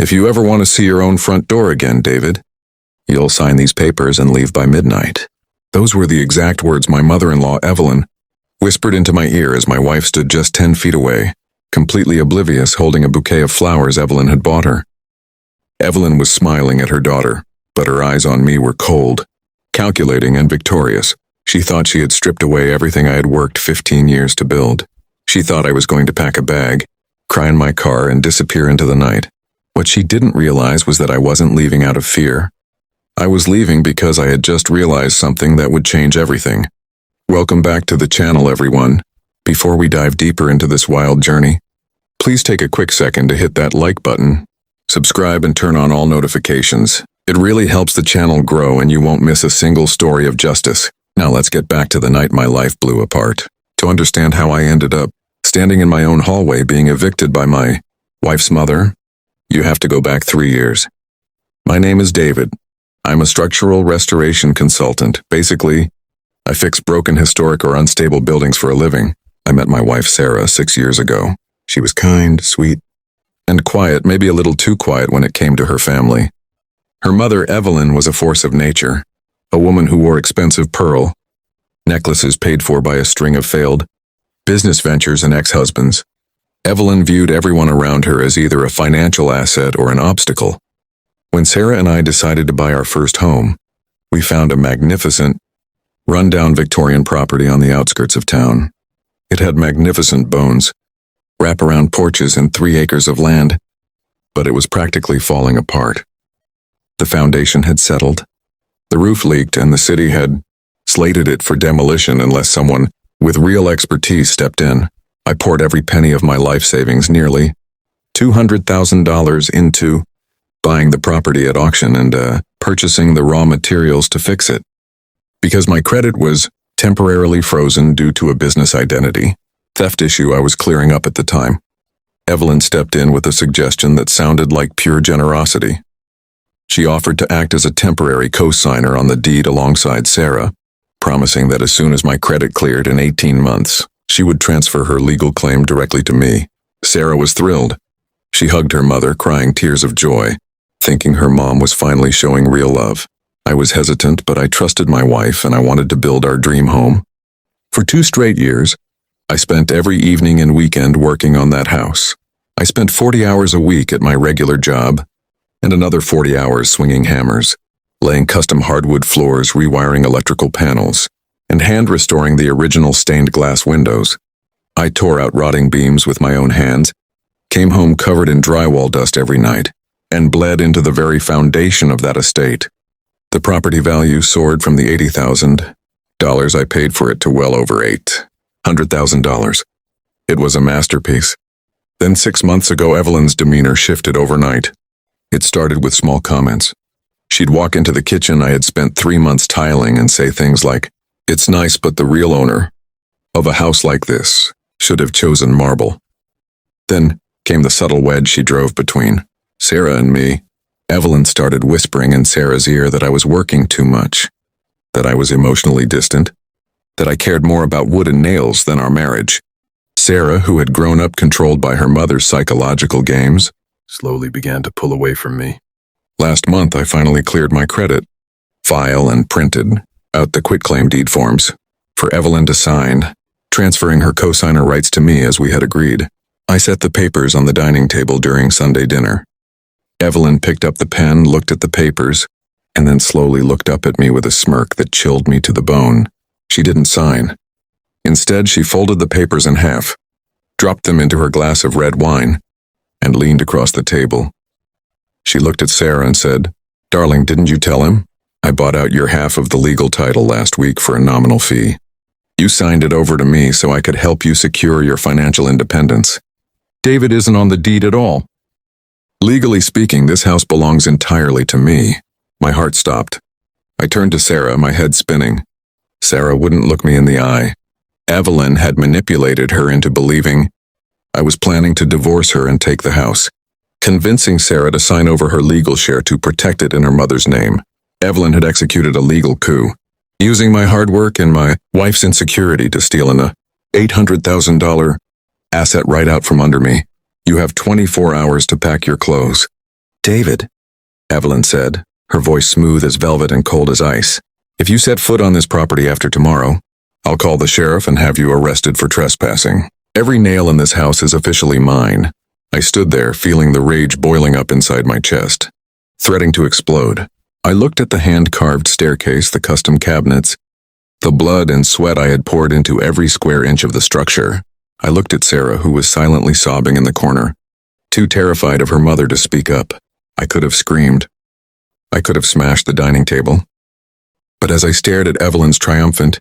If you ever want to see your own front door again, David, you'll sign these papers and leave by midnight." Those were the exact words my mother-in-law, Evelyn, whispered into my ear as my wife stood just 10 feet away, completely oblivious, holding a bouquet of flowers Evelyn had bought her. Evelyn was smiling at her daughter, but her eyes on me were cold, calculating and victorious. She thought she had stripped away everything I had worked 15 years to build. She thought I was going to pack a bag, cry in my car, and disappear into the night. What she didn't realize was that I wasn't leaving out of fear. I was leaving because I had just realized something that would change everything. Welcome back to the channel, everyone. Before we dive deeper into this wild journey, please take a quick second to hit that like button, subscribe, and turn on all notifications. It really helps the channel grow and you won't miss a single story of justice. Now let's get back to the night my life blew apart. To understand how I ended up standing in my own hallway being evicted by my wife's mother, you have to go back 3 years. My name is David. I'm a structural restoration consultant. Basically, I fix broken, historic, or unstable buildings for a living. I met my wife Sarah 6 years ago. She was kind, sweet, and quiet, maybe a little too quiet when it came to her family. Her mother, Evelyn, was a force of nature, a woman who wore expensive pearl necklaces paid for by a string of failed business ventures and ex-husbands. Evelyn viewed everyone around her as either a financial asset or an obstacle. When Sarah and I decided to buy our first home, we found a magnificent, run-down Victorian property on the outskirts of town. It had magnificent bones, wraparound porches, and 3 acres of land, but it was practically falling apart. The foundation had settled, the roof leaked, and the city had slated it for demolition unless someone with real expertise stepped in. I poured every penny of my life savings, nearly $200,000, into buying the property at auction and purchasing the raw materials to fix it. Because my credit was temporarily frozen due to a business identity theft issue I was clearing up at the time, Evelyn stepped in with a suggestion that sounded like pure generosity. She offered to act as a temporary co-signer on the deed alongside Sarah, promising that as soon as my credit cleared in 18 months, she would transfer her legal claim directly to me. Sarah was thrilled. She hugged her mother, crying tears of joy, thinking her mom was finally showing real love. I was hesitant, but I trusted my wife and I wanted to build our dream home. For 2 straight years, I spent every evening and weekend working on that house. I spent 40 hours a week at my regular job and another 40 hours swinging hammers, laying custom hardwood floors, rewiring electrical panels, and hand-restoring the original stained glass windows. I tore out rotting beams with my own hands, came home covered in drywall dust every night, and bled into the very foundation of that estate. The property value soared from the $80,000 I paid for it to well over $800,000. It was a masterpiece. Then 6 months ago, Evelyn's demeanor shifted overnight. It started with small comments. She'd walk into the kitchen I had spent 3 months tiling and say things like, "It's nice, but the real owner of a house like this should have chosen marble." Then came the subtle wedge she drove between Sarah and me. Evelyn started whispering in Sarah's ear that I was working too much, that I was emotionally distant, that I cared more about wood and nails than our marriage. Sarah, who had grown up controlled by her mother's psychological games, slowly began to pull away from me. Last month, I finally cleared my credit file and printed out the quitclaim deed forms for Evelyn to sign, transferring her co-signer rights to me as we had agreed. I set the papers on the dining table during Sunday dinner. Evelyn picked up the pen, looked at the papers, and then slowly looked up at me with a smirk that chilled me to the bone. She didn't sign. Instead, she folded the papers in half, dropped them into her glass of red wine, and leaned across the table. She looked at Sarah and said, "Darling, didn't you tell him? I bought out your half of the legal title last week for a nominal fee. You signed it over to me so I could help you secure your financial independence. David isn't on the deed at all. Legally speaking, this house belongs entirely to me." My heart stopped. I turned to Sarah, my head spinning. Sarah wouldn't look me in the eye. Evelyn had manipulated her into believing I was planning to divorce her and take the house, convincing Sarah to sign over her legal share to protect it in her mother's name. Evelyn had executed a legal coup, using my hard work and my wife's insecurity to steal an $800,000 asset right out from under me. "You have 24 hours to pack your clothes. David, Evelyn said, her voice smooth as velvet and cold as ice. If you set foot on this property after tomorrow, I'll call the sheriff and have you arrested for trespassing. Every nail in this house is officially mine. I stood there, feeling the rage boiling up inside my chest, threatening to explode. I looked at the hand-carved staircase, the custom cabinets, the blood and sweat I had poured into every square inch of the structure. I looked at Sarah, who was silently sobbing in the corner, too terrified of her mother to speak up. I could have screamed. I could have smashed the dining table. But as I stared at Evelyn's triumphant,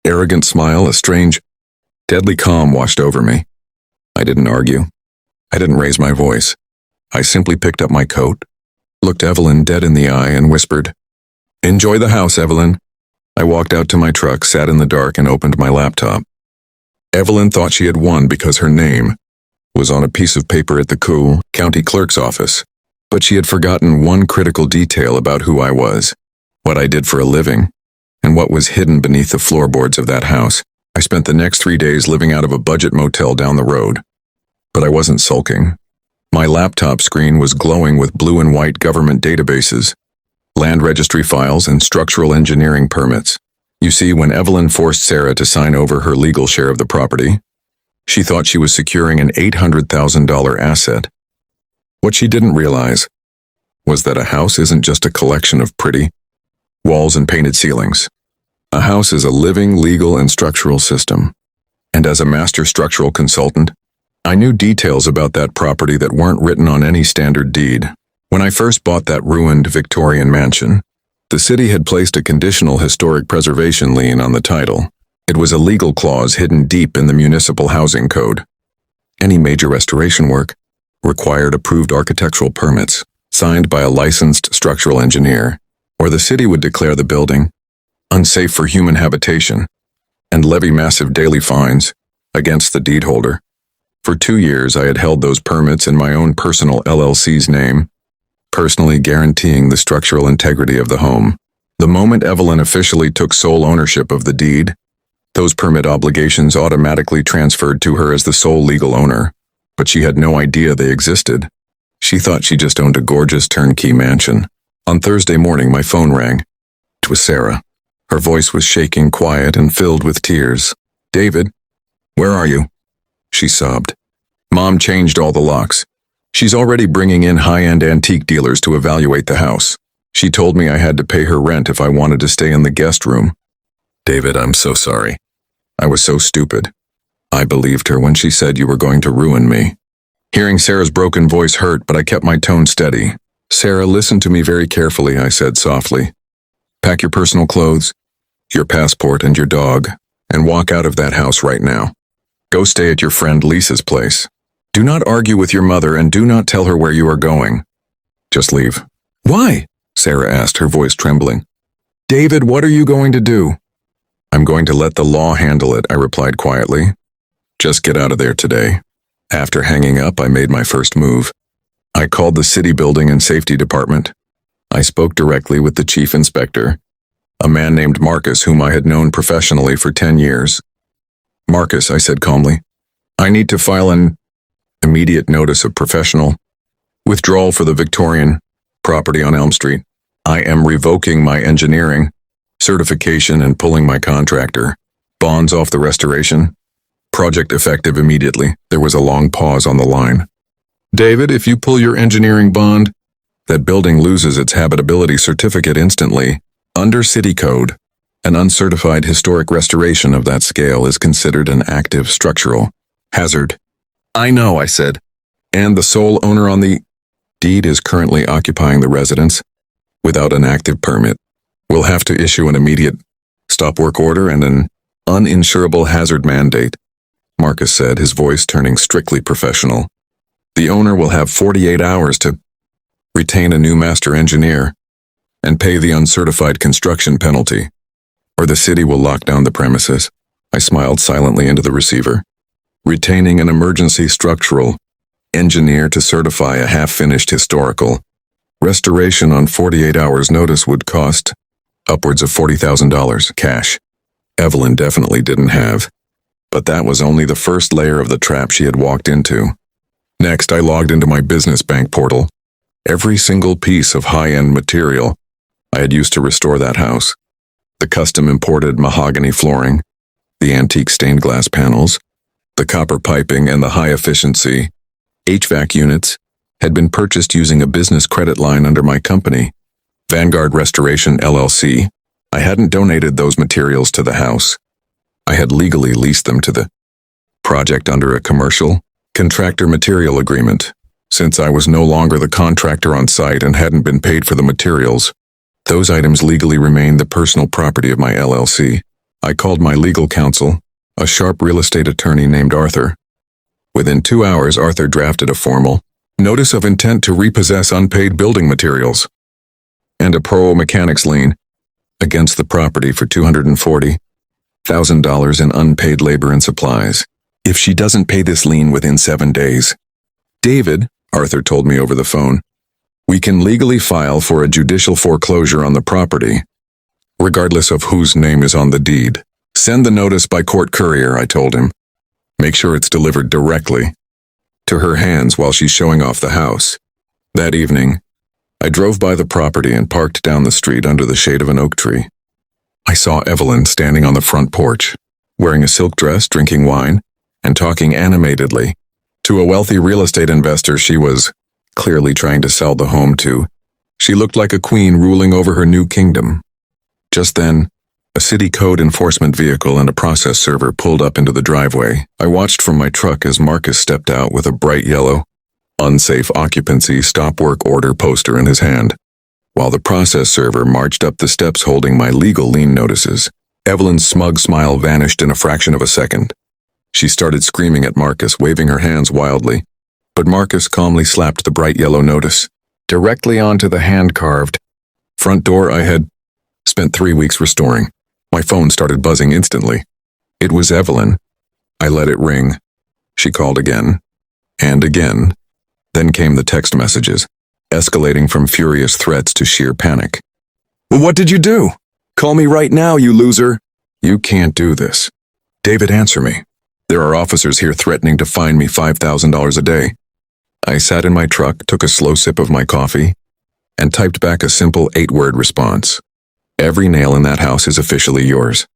arrogant smile, a strange, deadly calm washed over me. I didn't argue. I didn't raise my voice. I simply picked up my coat, looked Evelyn dead in the eye, and whispered, "Enjoy the house, Evelyn." I walked out to my truck, sat in the dark, and opened my laptop. Evelyn thought she had won because her name was on a piece of paper at the coup county clerk's office. But she had forgotten one critical detail about who I was, what I did for a living, and what was hidden beneath the floorboards of that house. I spent the next 3 days living out of a budget motel down the road. But I wasn't sulking. My laptop screen was glowing with blue and white government databases, land registry files, and structural engineering permits. You see, when Evelyn forced Sarah to sign over her legal share of the property, she thought she was securing an $800,000 asset. What she didn't realize was that a house isn't just a collection of pretty walls and painted ceilings. A house is a living, legal, and structural system. And as a master structural consultant, I knew details about that property that weren't written on any standard deed. When I first bought that ruined Victorian mansion, the city had placed a conditional historic preservation lien on the title. It was a legal clause hidden deep in the municipal housing code. Any major restoration work required approved architectural permits, signed by a licensed structural engineer, or the city would declare the building unsafe for human habitation and levy massive daily fines against the deed holder. For 2 years, I had held those permits in my own personal LLC's name, personally guaranteeing the structural integrity of the home. The moment Evelyn officially took sole ownership of the deed, those permit obligations automatically transferred to her as the sole legal owner. But she had no idea they existed. She thought she just owned a gorgeous turnkey mansion. On Thursday morning, my phone rang. It was Sarah. Her voice was shaking, quiet, and filled with tears. "David, where are you?" She sobbed. "Mom changed all the locks. She's already bringing in high-end antique dealers to evaluate the house. She told me I had to pay her rent if I wanted to stay in the guest room." "David, I'm so sorry. I was so stupid. I believed her when she said you were going to ruin me." Hearing Sarah's broken voice hurt, but I kept my tone steady. "Sarah, listen to me very carefully," I said softly. "Pack your personal clothes, your passport, and your dog, and walk out of that house right now. Go stay at your friend Lisa's place. Do not argue with your mother and do not tell her where you are going. Just leave." "Why?" Sarah asked, her voice trembling. "David, what are you going to do?" "I'm going to let the law handle it," I replied quietly. "Just get out of there today." After hanging up, I made my first move. I called the city building and safety department. I spoke directly with the chief inspector, a man named Marcus whom I had known professionally for 10 years. "Marcus," I said calmly, "I need to file an immediate notice of professional withdrawal for the Victorian property on Elm Street. I am revoking my engineering certification and pulling my contractor bonds off the restoration. Project effective immediately." There was a long pause on the line. "David, if you pull your engineering bond, that building loses its habitability certificate instantly. Under city code, an uncertified historic restoration of that scale is considered an active structural hazard." "I know," I said. "And the sole owner on the deed is currently occupying the residence without an active permit. We'll have to issue an immediate stop work order and an uninsurable hazard mandate," Marcus said, his voice turning strictly professional. "The owner will have 48 hours to retain a new master engineer and pay the uncertified construction penalty, or the city will lock down the premises." I smiled silently into the receiver. "Retaining an emergency structural engineer to certify a half-finished historical restoration on 48 hours notice would cost upwards of $40,000 cash. Evelyn definitely didn't have. But that was only the first layer of the trap she had walked into. Next, I logged into my business bank portal. Every single piece of high-end material I had used to restore that house. The custom-imported mahogany flooring, the antique stained glass panels, the copper piping, and the high-efficiency HVAC units had been purchased using a business credit line under my company, Vanguard Restoration LLC. I hadn't donated those materials to the house. I had legally leased them to the project under a commercial contractor material agreement. Since I was no longer the contractor on site and hadn't been paid for the materials, those items legally remained the personal property of my LLC. I called my legal counsel, a sharp real estate attorney named Arthur. Within 2 hours, Arthur drafted a formal notice of intent to repossess unpaid building materials and a pro mechanics lien against the property for $240,000 in unpaid labor and supplies. If she doesn't pay this lien within 7 days, David, Arthur told me over the phone, we can legally file for a judicial foreclosure on the property, regardless of whose name is on the deed. Send the notice by court courier, I told him. Make sure it's delivered directly to her hands while she's showing off the house. That evening, I drove by the property and parked down the street under the shade of an oak tree. I saw Evelyn standing on the front porch, wearing a silk dress, drinking wine, and talking animatedly to a wealthy real estate investor she was clearly trying to sell the home to. She looked like a queen ruling over her new kingdom. Just then, a city code enforcement vehicle and a process server pulled up into the driveway. I watched from my truck as Marcus stepped out with a bright yellow, unsafe occupancy stop work order poster in his hand, while the process server marched up the steps holding my legal lien notices. Evelyn's smug smile vanished in a fraction of a second. She started screaming at Marcus, waving her hands wildly, but Marcus calmly slapped the bright yellow notice directly onto the hand-carved front door I had spent 3 weeks restoring. My phone started buzzing instantly. It was Evelyn. I let it ring. She called again, and again. Then came the text messages, escalating from furious threats to sheer panic. "Well, what did you do? Call me right now, you loser." "You can't do this. David, answer me. There are officers here threatening to fine me $5,000 a day." I sat in my truck, took a slow sip of my coffee, and typed back a simple 8-word response. "Every nail in that house is officially yours."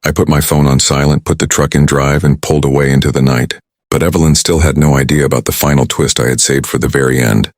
I put my phone on silent, put the truck in drive, and pulled away into the night. But Evelyn still had no idea about the final twist I had saved for the very end.